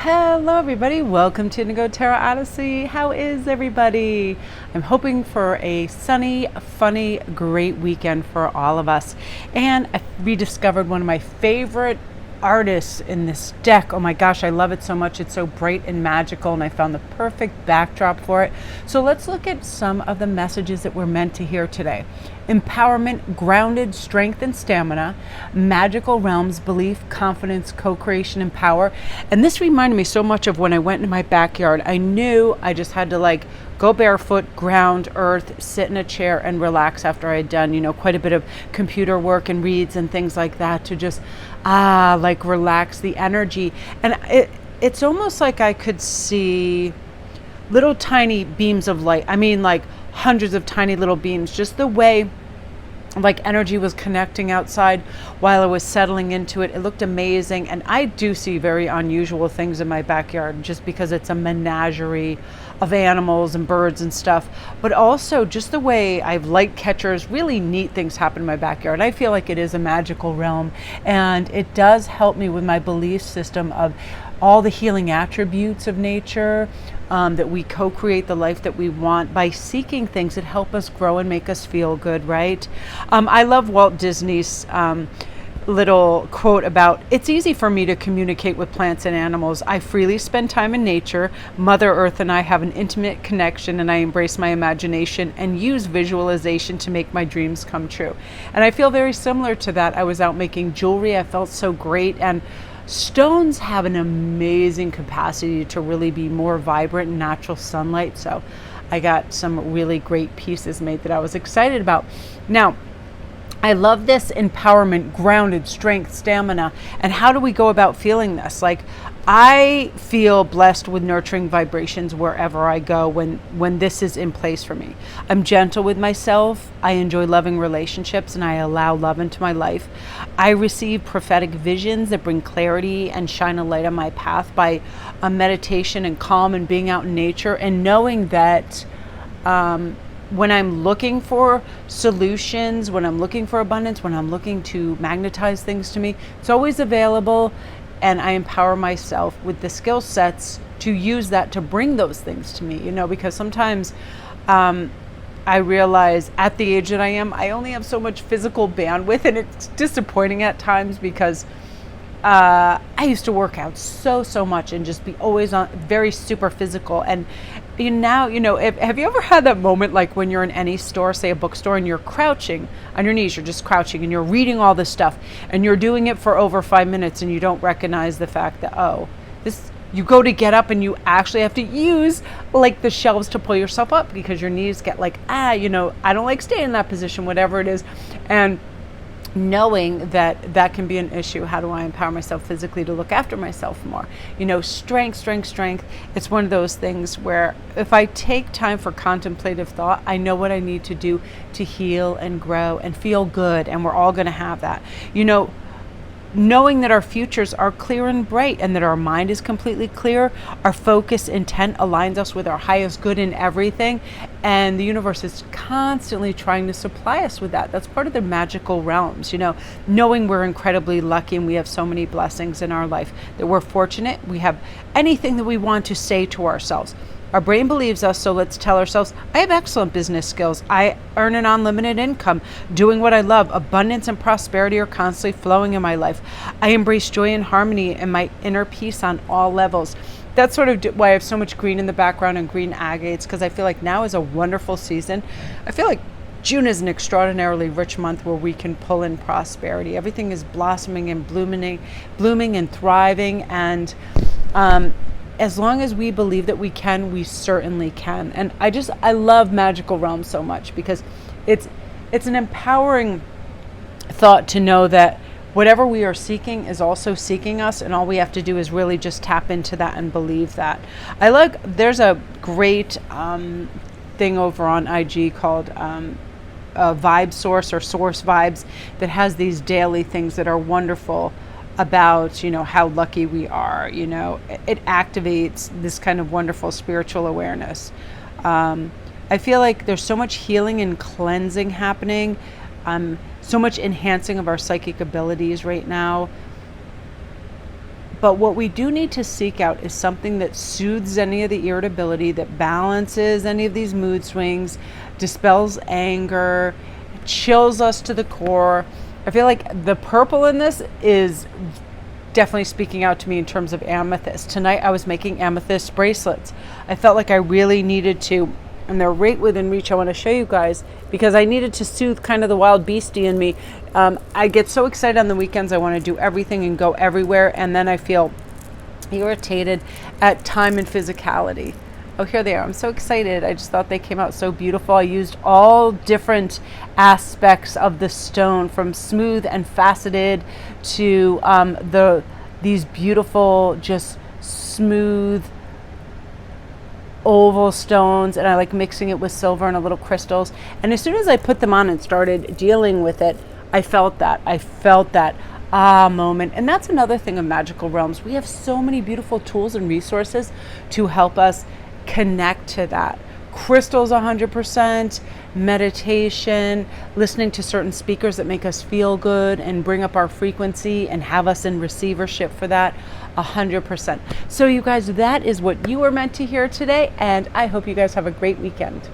Hello, everybody. Welcome to Indigo Tarot Odyssey. How is everybody? I'm hoping for a sunny, funny, great weekend for all of us. And I rediscovered one of my favorite artists in this deck. Oh my gosh, I love it so much. It's so bright and magical, and I found the perfect backdrop for it. So let's look at some of the messages that we're meant to hear today. Empowerment, grounded strength and stamina, magical realms, belief, confidence, co-creation, and power. And this reminded me so much of when I went into my backyard. I knew I just had to go barefoot, ground, earth, sit in a chair and relax after I had done, quite a bit of computer work and reads and things like that to just, relax the energy. And it's almost like I could see little tiny beams of light. I mean, like hundreds of tiny little beams, just the way energy was connecting outside while I was settling into it. It looked amazing. And I do see very unusual things in my backyard just because it's a menagerie of animals and birds and stuff. But also just the way I have light catchers, really neat things happen in my backyard. I feel like it is a magical realm, and it does help me with my belief system of all the healing attributes of nature, that we co-create the life that we want by seeking things that help us grow and make us feel good, right? I love Walt Disney's little quote about, "It's easy for me to communicate with plants and animals. I freely spend time in nature. Mother Earth and I have an intimate connection, and I embrace my imagination and use visualization to make my dreams come true." And I feel very similar to that. I was out making jewelry. I felt so great, and stones have an amazing capacity to really be more vibrant in natural sunlight. So I got some really great pieces made that I was excited about. Now, I love this empowerment, grounded strength, stamina. And how do we go about feeling this? I feel blessed with nurturing vibrations wherever I go when this is in place for me. I'm gentle with myself. I enjoy loving relationships, and I allow love into my life. I receive prophetic visions that bring clarity and shine a light on my path by meditation and calm and being out in nature, and knowing that when I'm looking for solutions, when I'm looking for abundance, when I'm looking to magnetize things to me, it's always available. And I empower myself with the skill sets to use that to bring those things to me, because sometimes I realize at the age that I am, I only have so much physical bandwidth, and it's disappointing at times because I used to work out so much and just be always on very super physical. And now, have you ever had that moment when you're in any store, say a bookstore, and you're crouching on your knees, you're just crouching and you're reading all this stuff and you're doing it for over 5 minutes and you don't recognize the fact that, you go to get up and you actually have to use the shelves to pull yourself up because your knees get I don't like staying in that position, whatever it is. And knowing that can be an issue. How do I empower myself physically to look after myself more? Strength. It's one of those things where if I take time for contemplative thought, I know what I need to do to heal and grow and feel good. And we're all going to have that. Knowing that our futures are clear and bright, and that our mind is completely clear, our focus, intent aligns us with our highest good in everything, and the universe is constantly trying to supply us with that. That's part of the magical realms, knowing we're incredibly lucky and we have so many blessings in our life, that we're fortunate, we have anything that we want to say to ourselves. Our brain believes us, so let's tell ourselves, I have excellent business skills. I earn an unlimited income, doing what I love. Abundance and prosperity are constantly flowing in my life. I embrace joy and harmony and my inner peace on all levels. That's sort of why I have so much green in the background and green agates, because I feel like now is a wonderful season. I feel like June is an extraordinarily rich month where we can pull in prosperity. Everything is blossoming and blooming and thriving, and as long as we believe that we can, we certainly can. And I love magical realms so much because it's an empowering thought to know that whatever we are seeking is also seeking us, and all we have to do is really just tap into that and believe that. There's a great thing over on IG called Vibe Source or Source Vibes that has these daily things that are wonderful about how lucky we are. It activates this kind of wonderful spiritual awareness. I feel like there's so much healing and cleansing happening, so much enhancing of our psychic abilities right now. But what we do need to seek out is something that soothes any of the irritability, that balances any of these mood swings, dispels anger, chills us to the core. I feel like the purple in this is definitely speaking out to me in terms of amethyst. Tonight I was making amethyst bracelets. I felt like I really needed to, and they're right within reach. I want to show you guys because I needed to soothe kind of the wild beastie in me. I get so excited on the weekends. I want to do everything and go everywhere, and then I feel irritated at time and physicality. Oh, here they are. I'm so excited. I just thought they came out so beautiful. I used all different aspects of the stone, from smooth and faceted to these beautiful, just smooth oval stones, and I like mixing it with silver and a little crystals. And as soon as I put them on and started dealing with it, I felt that moment. And that's another thing of magical realms. We have so many beautiful tools and resources to help us connect to that. Crystals 100%, meditation, listening to certain speakers that make us feel good and bring up our frequency and have us in receivership for that 100%. So you guys, that is what you were meant to hear today, and I hope you guys have a great weekend.